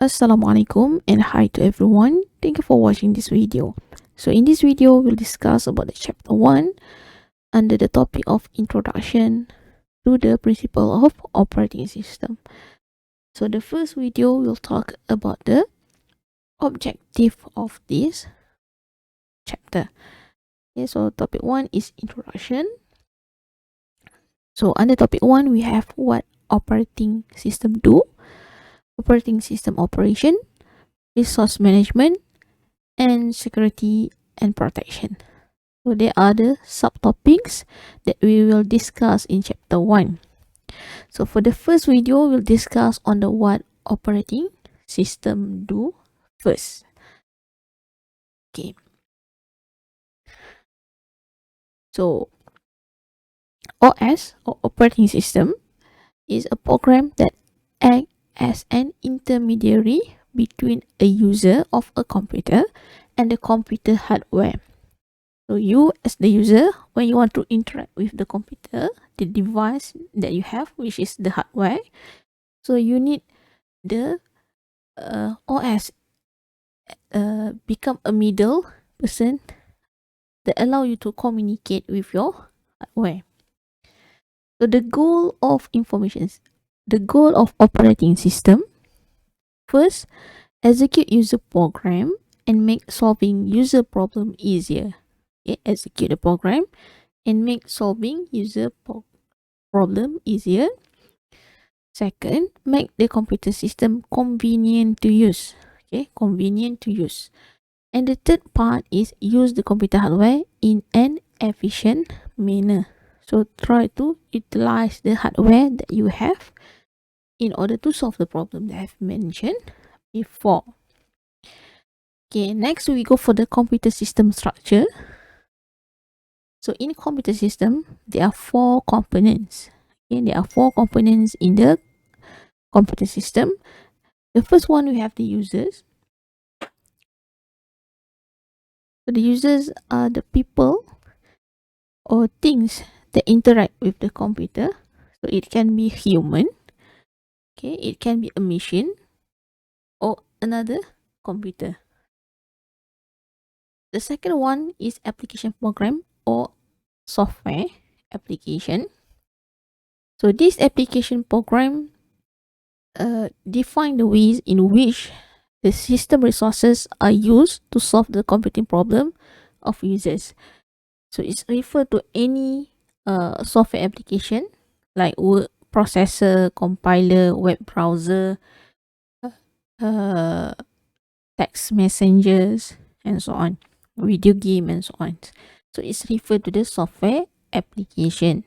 Assalamualaikum and hi to everyone. Thank you for watching this video. So in this video, we'll discuss about the chapter 1 under the topic of introduction to the principle of operating system. So the first video will talk about the objective of this chapter. Okay, so topic 1 is introduction. So under topic 1, we have what operating system do, operating system operation, resource management, and security and protection. So there are the subtopics that we will discuss in chapter 1. So for the first video, we'll discuss on the what operating system do first. Okay. So OS or operating system is a program that acts as an intermediary between a user of a computer and the computer hardware. So you as the user, when you want to interact with the computer, the device that you have, which is the hardware, so you need the OS become a middle person that allow you to communicate with your hardware. So the goal of operating system, first, execute user program and make solving user problem easier. Okay, execute the program and make solving user problem easier. Second, make the computer system convenient to use. Okay, convenient to use. And the third part is use the computer hardware in an efficient manner. So try to utilize the hardware that you have in order to solve the problem that I've mentioned before. Okay, next we go for the computer system structure. So in computer system, there are 4 components. Okay, there are 4 components in the computer system. The first one, we have the users. So the users are the people or things that interact with the computer. So it can be human, okay, it can be a machine or another computer. The second one is application program or software application. So this application program define the ways in which the system resources are used to solve the computing problem of users. So it's referred to any software application like word processor, compiler, web browser, text messengers, and so on, video game, and so on. So it's referred to the software application.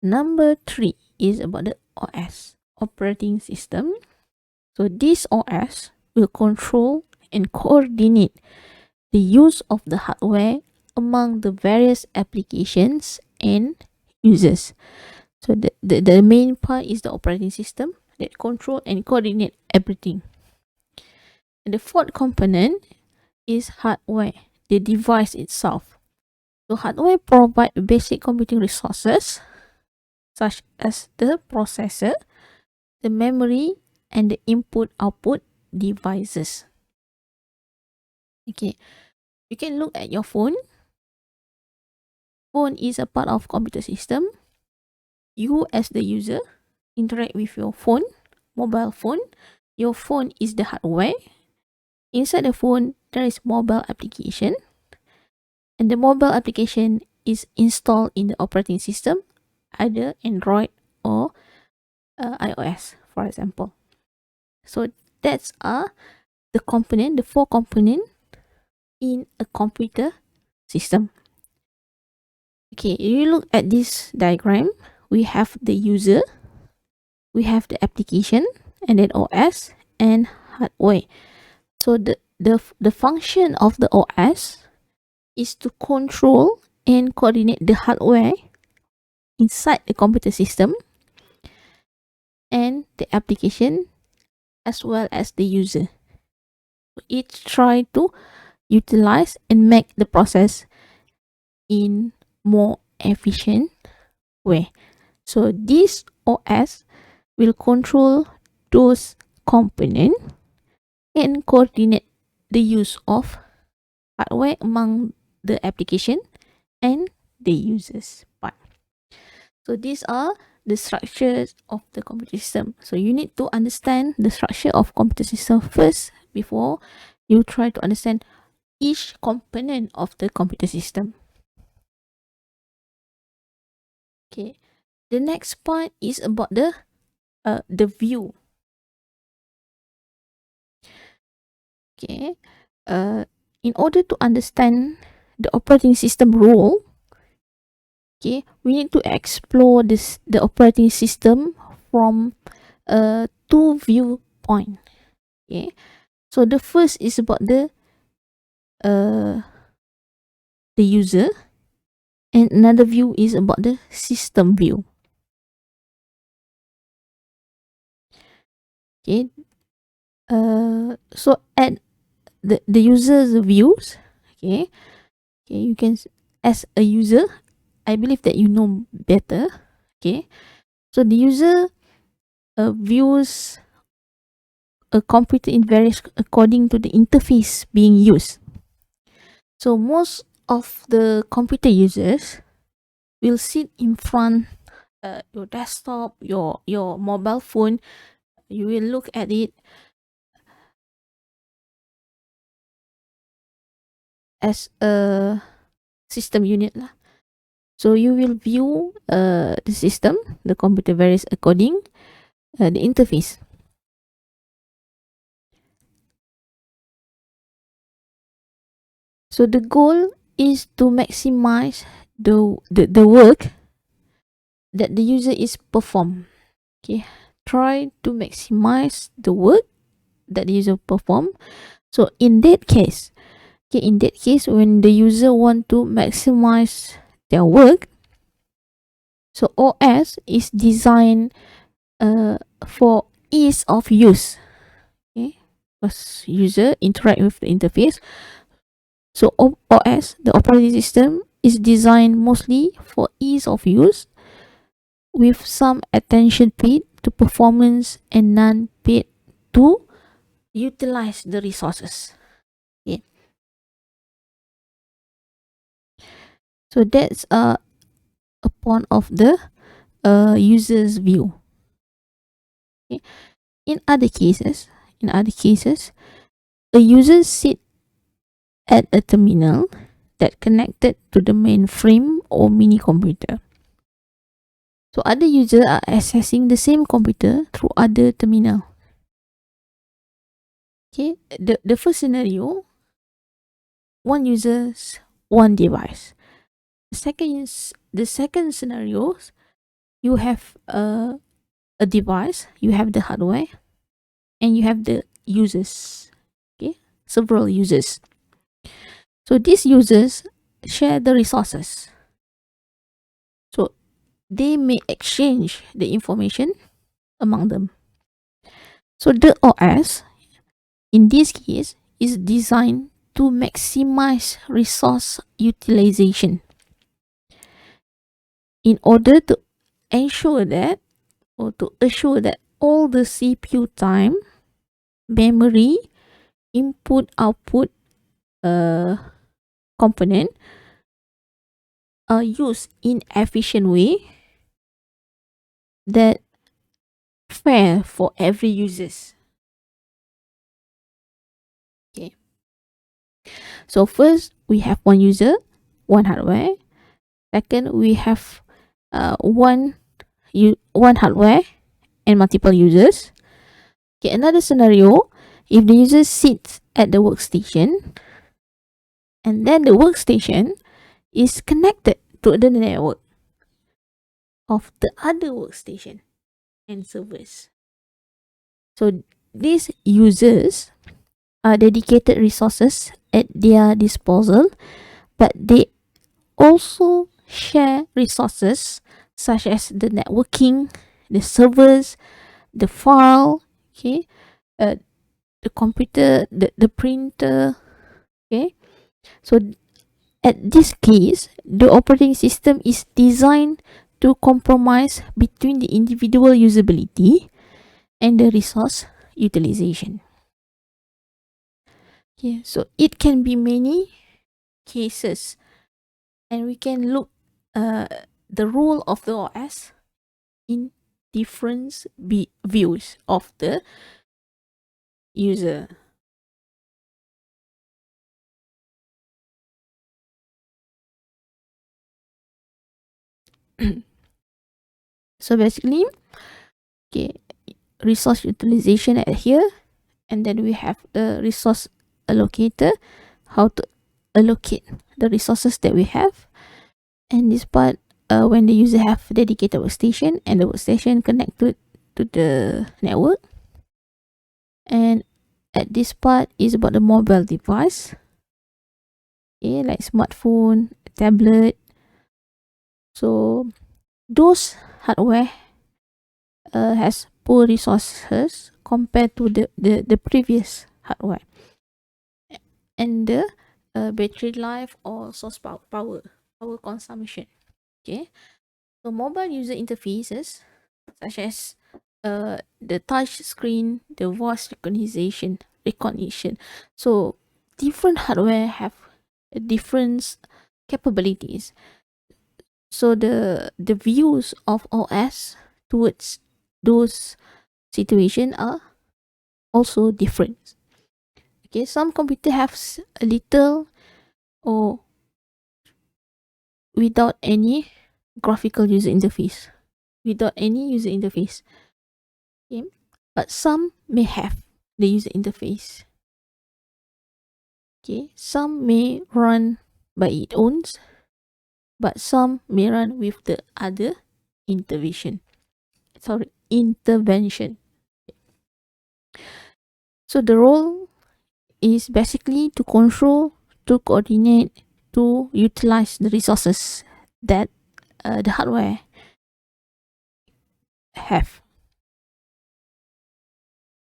Number 3 is about the OS, operating system. So this OS will control and coordinate the use of the hardware among the various applications and users. So the main part is the operating system that control and coordinate everything. And the fourth component is hardware, the device itself. So hardware provide basic computing resources such as the processor, the memory, and the input-output devices. Okay, you can look at your phone. Phone is a part of computer system. You as the user interact with your phone, mobile phone. Your phone is the hardware. Inside the phone, there is mobile application. And the mobile application is installed in the operating system, either Android or iOS, for example. So that's the 4 component in a computer system. Okay, you look at this diagram, we have the user, we have the application, and then OS and hardware. So the function of the OS is to control and coordinate the hardware inside the computer system and the application as well as the user. It try to utilize and make the process in more efficient way. So this OS will control those components and coordinate the use of hardware among the application and the users part. So these are the structures of the computer system. So you need to understand the structure of computer system first before you try to understand each component of the computer system. Okay, the next part is about the view. Okay, in order to understand the operating system role, okay, we need to explore the operating system from two viewpoint. Okay, so the first is about the user, and another view is about the system view. Okay, so at the user's views, okay, you can, as a user, I believe that you know better. Okay, so the user views a computer in various according to the interface being used. So most of the computer users will sit in front your desktop, your mobile phone. You will look at it as a system unit lah. So you will view the system, the computer varies according the interface. So the goal is to maximize the work that the user is perform. Okay, try to maximize the work that the user perform. So in that case, when the user want to maximize their work, so OS is designed for ease of use. Okay, because user interact with the interface. So OS, the operating system, is designed mostly for ease of use, with some attention paid to performance and none paid to utilize the resources. Okay, so that's a point of the user's view. Okay. In other cases, a user sit at a terminal that connected to the mainframe or mini computer. So other users are accessing the same computer through other terminal. Okay, the first scenario, one user's one device. The second scenario, you have a device, you have the hardware, and you have the users. Okay, several users. So these users share the resources. So they may exchange the information among them. So the OS, in this case, is designed to maximize resource utilization in order to ensure that, or to assure that, all the CPU time, memory, input output component are used in efficient way that fair for every users. Okay, so first we have one user, one hardware. Second, we have one hardware and multiple users. Okay, another scenario, if the user sits at the workstation, and then the workstation is connected to the network of the other workstation and servers. So these users are dedicated resources at their disposal, but they also share resources such as the networking, the servers, the file, okay, the computer, the printer. Okay, so at this case, the operating system is designed to compromise between the individual usability and the resource utilization. Okay, so it can be many cases, and we can look the role of the OS in different views of the user. So basically, okay, resource utilization at here, and then we have the resource allocator, how to allocate the resources that we have. And this part, when the user have dedicated workstation and the workstation connected to the network. And at this part is about the mobile device, okay, like smartphone, tablet. So those hardware has poor resources compared to the previous hardware, and the battery life or source power consumption. Okay, so mobile user interfaces such as the touch screen, the voice recognition. So different hardware have different capabilities. So the views of OS towards those situation are also different. Okay, some computer have a little or without any graphical user interface, without any user interface. Okay, but some may have the user interface. Okay, some may run by its own, but some may run with the other intervention. So the role is basically to control, to coordinate, to utilize the resources that the hardware have.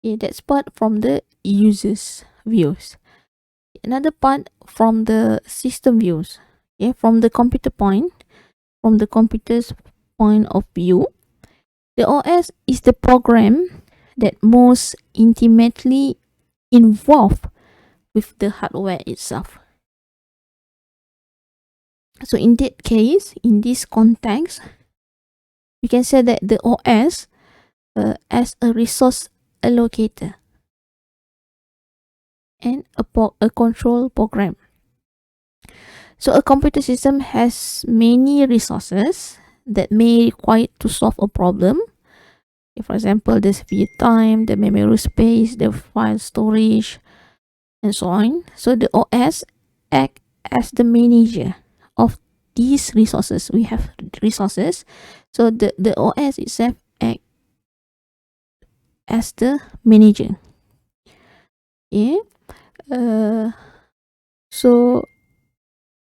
Okay, that's part from the user's views. Another part from the system views. Okay, from the computer's point of view, the OS is the program that most intimately involved with the hardware itself. So in that case, in this context, we can say that the OS as a resource allocator and a control program. So a computer system has many resources that may require to solve a problem. For example, the CPU time, the memory space, the file storage, and so on. So the OS act as the manager of these resources. We have resources. So the OS itself act as the manager. Okay. So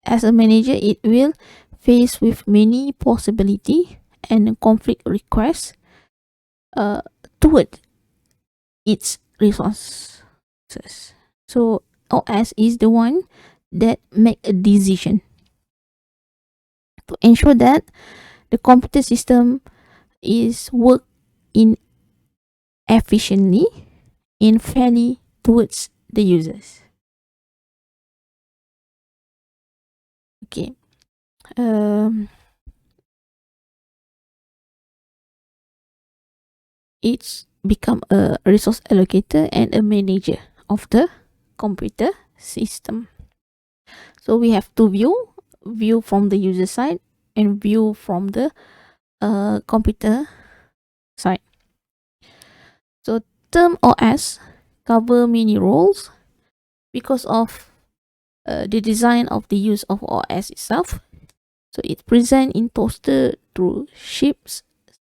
as a manager, it will face with many possibility and conflict requests toward its resources. So OS is the one that make a decision to ensure that the computer system is work in efficiently and fairly towards the users. Okay. It's become a resource allocator and a manager of the computer system. So we have two view from the user side and view from the computer side. So term OS cover many roles because of the design of the use of OS itself. So it present in toaster through ships,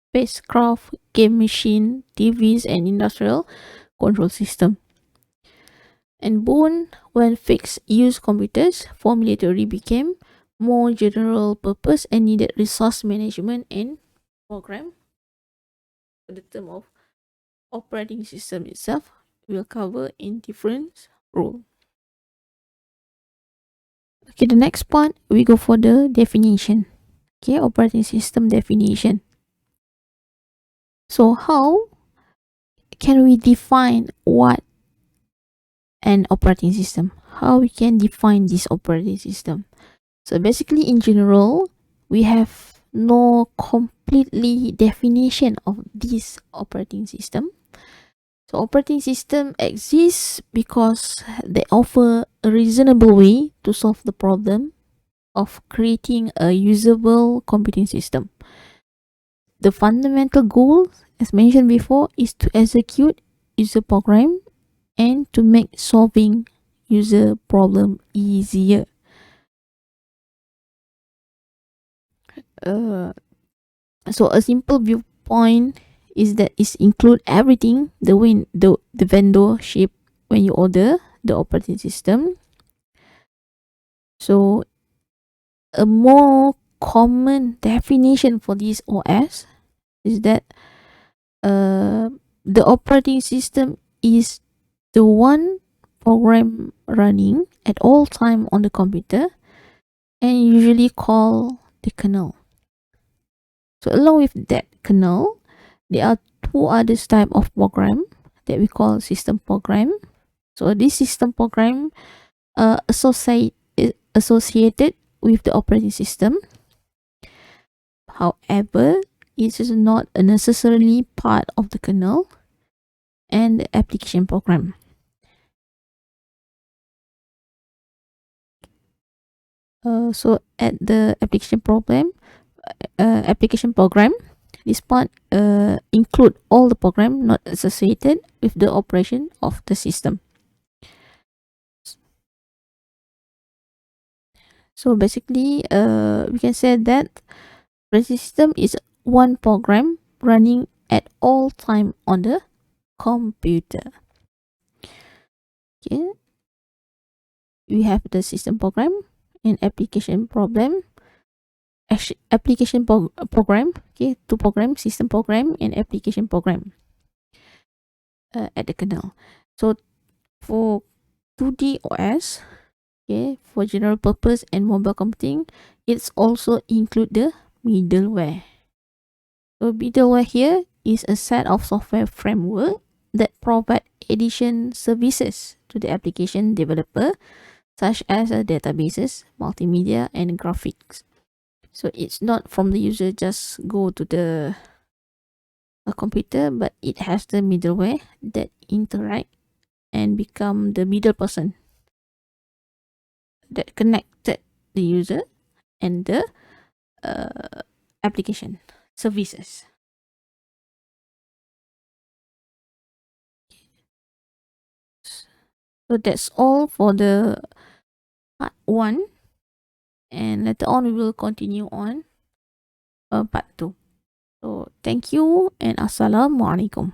spacecraft, game machine, TVs, and industrial control system. And born when fixed use computers for military became more general purpose and needed resource management and program. The term of operating system itself will cover in different role. Okay, the next part we go for the definition. Okay, operating system definition. So how can we define what an operating system. How we can define this operating system? So basically, in general, we have no completely definition of this operating system. So operating system exists because they offer a reasonable way to solve the problem of creating a usable computing system. The fundamental goal, as mentioned before, is to execute user program and to make solving user problem easier. So a simple viewpoint is that it include everything the vendor ship when you order the operating system. So a more common definition for this OS is that the operating system is the one program running at all time on the computer and usually called the kernel. So along with that kernel, there are two other type of program that we call system program. So this system program associated with the operating system. However, it is not necessarily part of the kernel and the application program. So at the application program, this part include all the program not associated with the operation of the system. So basically, we can say that the system is one program running at all time on the computer. Okay, we have the system program and application program. Program. Okay, two program, system program and application program at the kernel. So for 2D OS, okay, for general purpose and mobile computing, it's also include the middleware. So middleware here is a set of software framework that provide addition services to the application developer, such as databases, multimedia, and graphics. So it's not from the user just go to the computer, but it has the middleware that interact and become the middle person that connected the user and the application services. So that's all for the part 1, and later on we will continue on part 2. So thank you and assalamualaikum.